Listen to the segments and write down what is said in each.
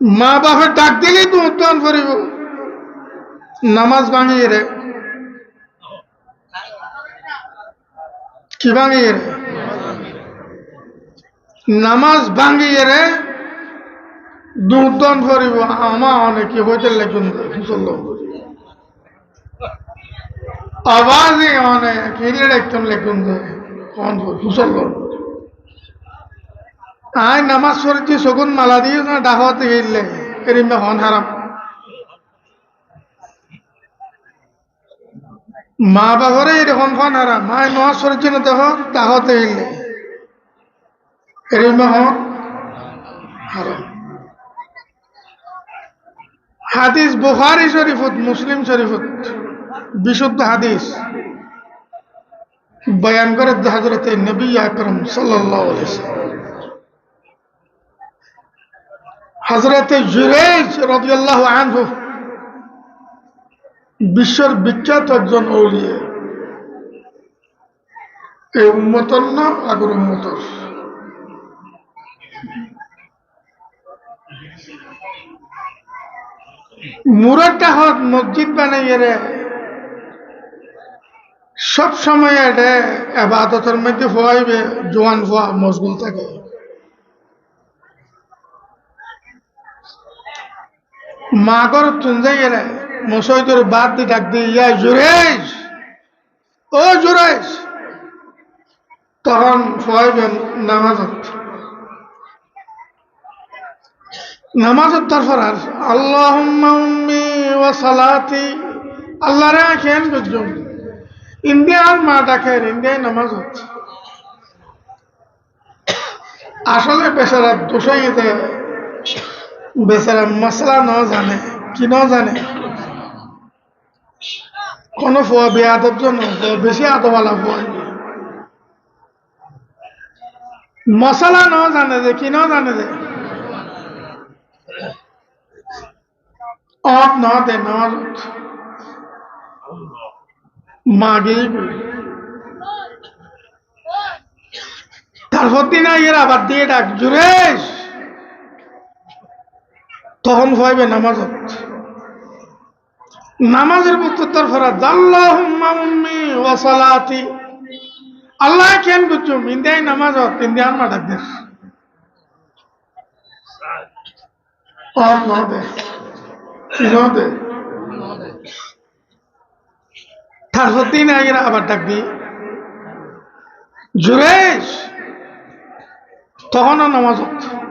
মা বাপের ডাক দিলেই তো উত্তন করিব নামাজ ভাঙিয়ে রে কি ভাঙিয়ে রে নামাজ ভাঙিয়ে রে দুর্দন করিব আমা অনেকে হইতে লেখুন আওয়াজে অনেক হিরে একদম লেখুন কন হুসল আয় নামাজ পড়েছি শগুন মালা দিয়ে না ডাহতে গেলে এরিমে হন হারাম মা বাবারে এরকম হন হারাম আয় নামাজ পড়েছি না দেখো ডাহতে গেলে এরিমে হন হারাম হাদিস বুখারী শরীফত মুসলিম শরীফত বিশুদ্ধ হাদিস বয়ান করে হযরত নবী আকরাম সাল্লাল্লাহু আলাইহি ওয়াসাল্লাম হযরত জুরাইজ রাদিয়াল্লাহু আনহু বিশ্বের বিখ্যাত একজন আউলিয়া এই উম্মতের না আগের উম্মতের মুরাদটা হক মসজিদ বানাইয়ে রে সব সময় এটা ইবাদতের মধ্যে হইবে জোয়ান হওয়া মশগুল থাকে মাগর তুঞ্জাইয়ে রে মসজিদের বাদ দি ডাক দি ইয়া জুরাইজ ও জুরাইজ তখন হইবেন নামাজত তারপর আর আল্লাহুম্মা উম্মি ওয়া সালাতি আল্লাহ রে খেন বুঝুম ইন্ডিয়ার মা ডাকে ইন্ডিয়ায় নামাজত আসলে বেচারা দোষাইতে বেচারা মশলা ন জানে কি ন জানে কোন ফুয়া বেয়াদব জন বেশি আদবালা ফুয়া মশলা ন জানে যে কি ন জানে যে অফ ন দে নামাজত মাগে তারপর দিন এর আবার দিয়ে ডাক জুরেশ তখন হইবে নামাজত নামাজের প্রত্যুত্তর ফরাজ আল্লাহুম্মা উম্মি ওয়া সালাতি আল্লাহ কেন বুঝুম ইন্দিয়ায় নামাজত ইন্দিয়ান মা ডাক দেশ অফ ন দে কি ন দে তারপর দিন আগের আবার ডাক দি জুরেশ তখনও নামাজত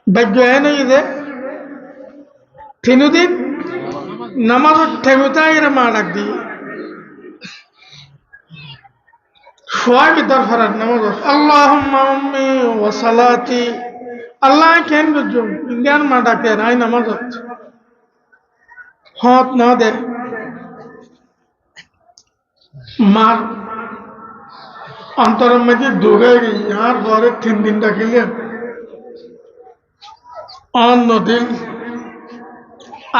ভাগ্য এ নেই যে তিনদিন নামাজত ঠেকুতা এরা মা ডাক দি শোয়াই বিদ্যার ফরার নামাজত আল্লাহুম্মা উম্মি ওয়া সালাতি আল্লাহ কেন বুঝুম ইন্ডিয়ান মা ডাকে রাই নামাজত হত না দে মার অন্তরের মধ্যে ঢুকে গেই আর ঘরে 3 দিন ডাকিলেন অন্য দিন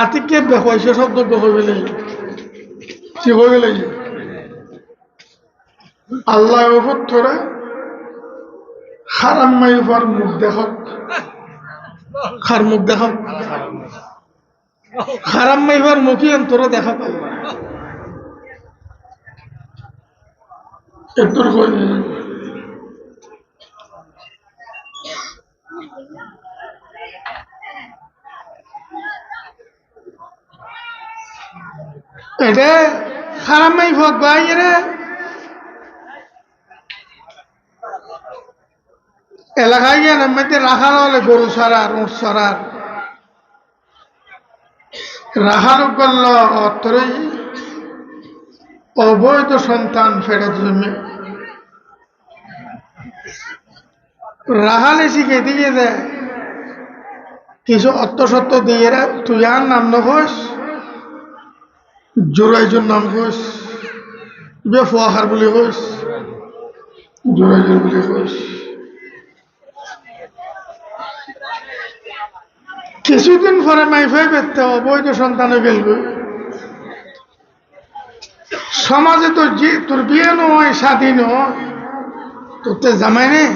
আতিকে বেহয়সে শব্দ হইবে লাগে কি হইবে লাগে আল্লাহ উপর তোরা হারাম মাই উপর মুখ দেখ খার মুখ দেখ হারাম মাই উপর মুখী তোরা দেখা পাল্লা একটু এটা খারাপ মাই ভোগ বাইরে এলাকায় গিয়ে মধ্যে রাখার হলে গরু সারার উঠ সারার রাখার করল অর্থরে অবৈধ সন্তান ফেরত জমে রাহালে শিখে দিয়ে দেয় কিছু অর্থ সত্য দিয়ে তুই আর নাম নখোস জোরাইজুর নাম কইস বে ফুয়াহার বলে কইস জোরাইজুর বলে কইস কিছুদিন পরে মাইফাই পেতে অবৈধ সন্তানে গেলবে সমাজে তো তোর বিয়ে নয় স্বাধীন নয় তোর তো জামাই নেই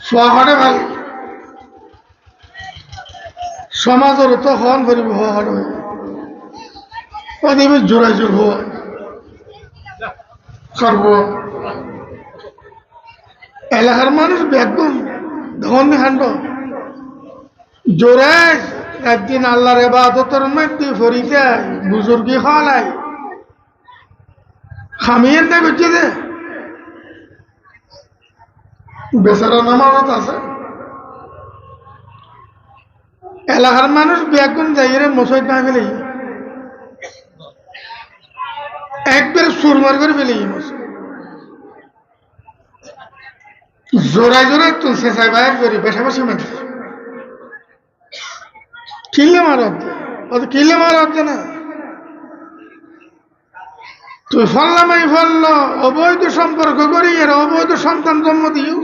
ফুয়া ঘরে ভাল সমাজের তো হন করিব হওয়ার দিবে জোড়াই জোর হওয়া করব এলাকার মানুষ বেগম ধন খান্ড জোরে একদিন আল্লাহর ইবাদতের মধ্যে ফরিতে বুজুর্গি খাওয়ালাই খামিয়েন না করছে যে বেচারা নামাজত আছে এলাকার মানুষ বেগুন যাইরে মশাইত না ফেলে একবার সুরমার করে ফেলে জোড়ায় জোড়ায় তুই শেষায় বাইর করি বেশাবাসি মানুষ কিনলে মার কিনলে মার হচ্ছে না তুই ফললামাই ফলল অবৈধ সম্পর্ক করি এর অবৈধ সন্তান জন্ম দিও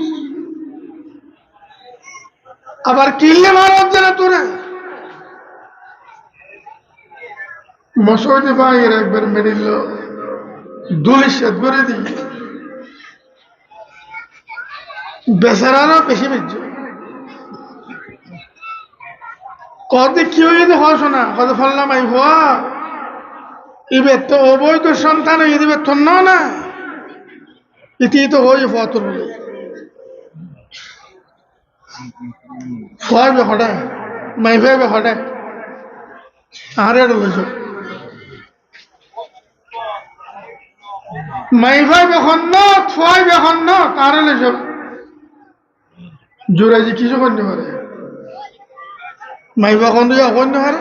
আবার কিনলে মার হচ্ছে না তোরা মশাইতে বাইর একবার মেরিল দুলিশ্বাদ করে দিই বেচারারও বেশি বেশি কত কি হয়ে হস না কত ফললাম আই হওয়া ইবে তো অবৈধ সন্তান ইবে থন্ন না ইতি তো হয়ে হওয়া তোর বলে ফয় হঠাৎ মাই ভাইবে হঠাৎ আরে রয়েছ মাই ভাই বেখন ন ফয় বেখন ন তারে লেছ জোরাজি কিছু করতে পারে মাইফা খন দিয়ে অকন্য পারে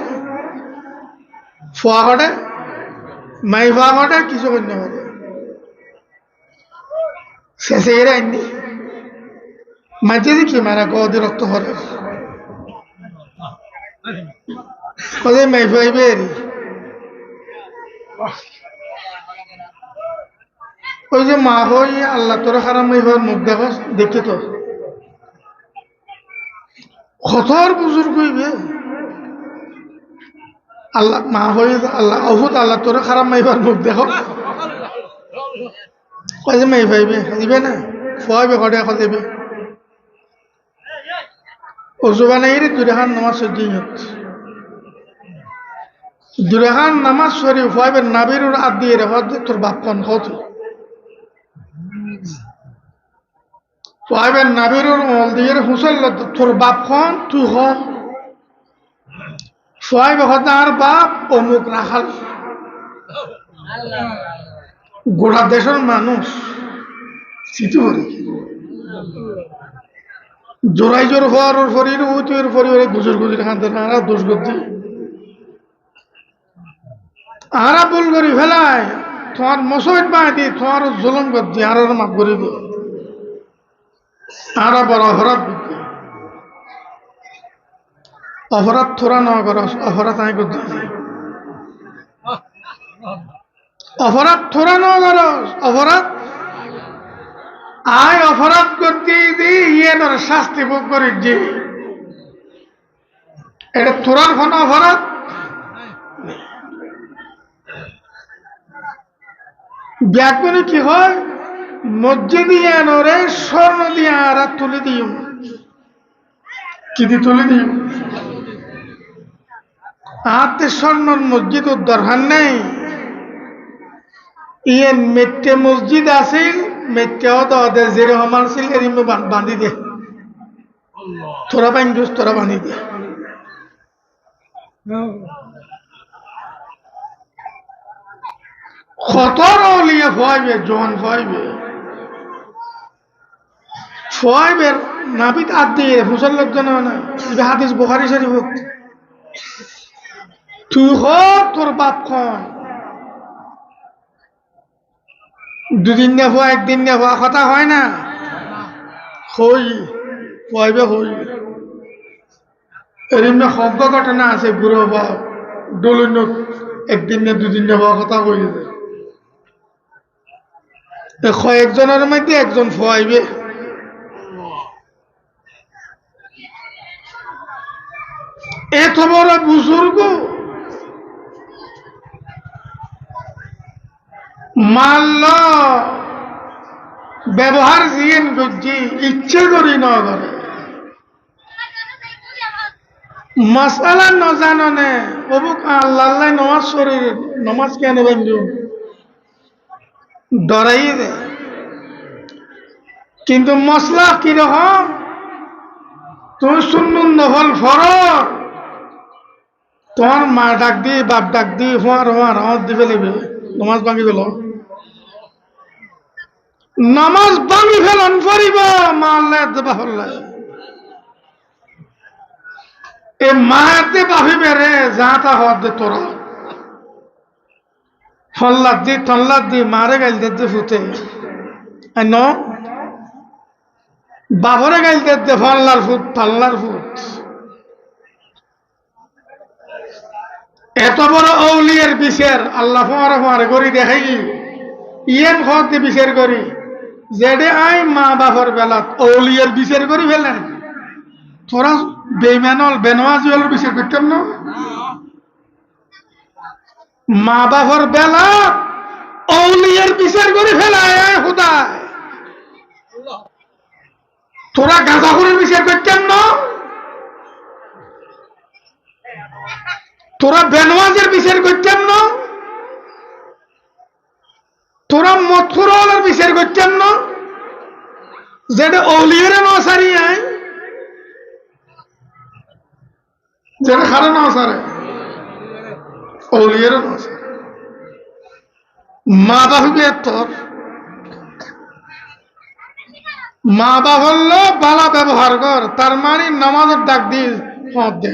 ফোয়া ঘটে মাইফা ঘটে কিছু করতে পারে শেষে এরা আইনি মাঝে দেখি মারা গদি রক্ত করে কদে মাইফা আইবে এরি ওই যে মা হই আল্লাহ তোর খারাপ মাইফার মুখ দেখো দেখে তো কতর বুজুর্গ হইবে আল্লাহ মা হই আল্লাহ অভূত আল্লাহ তোর খারাপ মাইবার মুখ দেখো কয় যে মাই পাইবে দিবে না ফুয়াইবে কটে এখন দেবে অজুবা নাই রে দুরেখান নামাজ দুরেখান নামাজ সরি ফুয়াইবে নাবির আদ দিয়ে রে তোর বাপ কন কত ফুয়াইবে নাবির মল দিয়ে হুসল তোর বাপ খন তুই হ ফুয়াইবে হতার বাপ অমুক রাখাল গোটা দেশের মানুষ চিঠি করি জোড়াই জোর হওয়ার শরীর উইতের পরিবারে গুজর গুজর খান আরা দোষ করছি আরা ভুল করি ফেলায় তোমার মসজিদ বাঁধি তোমার জুলুম করছি আর মাফ করে দিও আরা বড় অপরাধ করছি অপরাধ থোড়া ন করস অপরাধ আমি করছি অপরাধ থোড়া ন করস অপরাধ আয় অপরাধ করতে ইয়ে নর শাস্তি ভোগ করি যে এটা থোড়ার কোন অপরাধ ব্যাকরণে কি হয় মসজিদ দিয়ে নরে স্বর্ণ দিয়ে আর তুলে দিও কি দিয়ে তুলে দিও হাতে স্বর্ণর মসজিদ দরকার নেই ইয়ে মেট্টে মসজিদ আছিল মেট্টেও দে জেরে হমান ছিল এরিম বাঁধি দে তোরা বান্ধুস তোরা বাঁধি দে খতর লিয়ে ফয়বে জন ফয়বে ফয়বের নাবিত আদ দিয়ে মুসল্লার জন্য না হাদিস বুখারী শরীফ তুই হ তোর বাপ খন দুদিন না হওয়া একদিন না হওয়া কথা হয় না হই কইবে হই এরকম সজ্ঞ ঘটনা আছে বুড়ো বা ডলুন একদিন না দুদিন না হওয়া কথা কই কয়েকজনের মধ্যে একজন ফুয়াইবে এত বড় বুজুর্গ মাল্য ব্যবহার জিয়েন করছি ইচ্ছে করি না করে মাসালা ন জাননে অবুক আল্লাহ আল্লাহ নমাজ শরীর নমাজ কেন বন্ধু ডরাই দে কিন্তু মশলা কিরকম তুমি সুন্নুন নফল ফর তোমার মা ডাক দি বাপ ডাক দি হুয়ার হুয়ার আমার দিবে লিবে নমাজ ভাঙি গেল নামাজ ভাঙি ফেলন ফরিব মা আল্লাহ দেবা হল্লায় এ মায়াতে বাহিবে রে যা তা হওয়ার দে তোরা থল্লাদ দি মারে গাইল দে ফুতে ন বাবরে গাইল দে ফল্লার ফুট থাল্লার ফুট এত বড় অউলিয়ের বিচার আল্লাহ ফোয়ারে ফোয়ারে করি দেখাই ইয়েন খতে বিচার করি যেডে আই মা বাপর বেলাত অউলিয়ের বিচার করি ফেলেন তোরা বেইমানল বেনওয়াজিওর বিচার করতাম না মা বাপর বেলা অউলিয়ের বিচার করে ফেলায় খুদায় তোরা গাঁজাখুরের বিচার করতাম না তোরা বেনওয়াজের বিচার করতাম না তোরা মথুরালের বিচার করতাম না যেটা অউলিয়ের নসারি আয় যেটা খারা নসারে অউলিয়ের নসারে মা বাপে তোর মা বাপ হল বালা ব্যবহার কর তার মানে নামাজের ডাক দিয়ে দে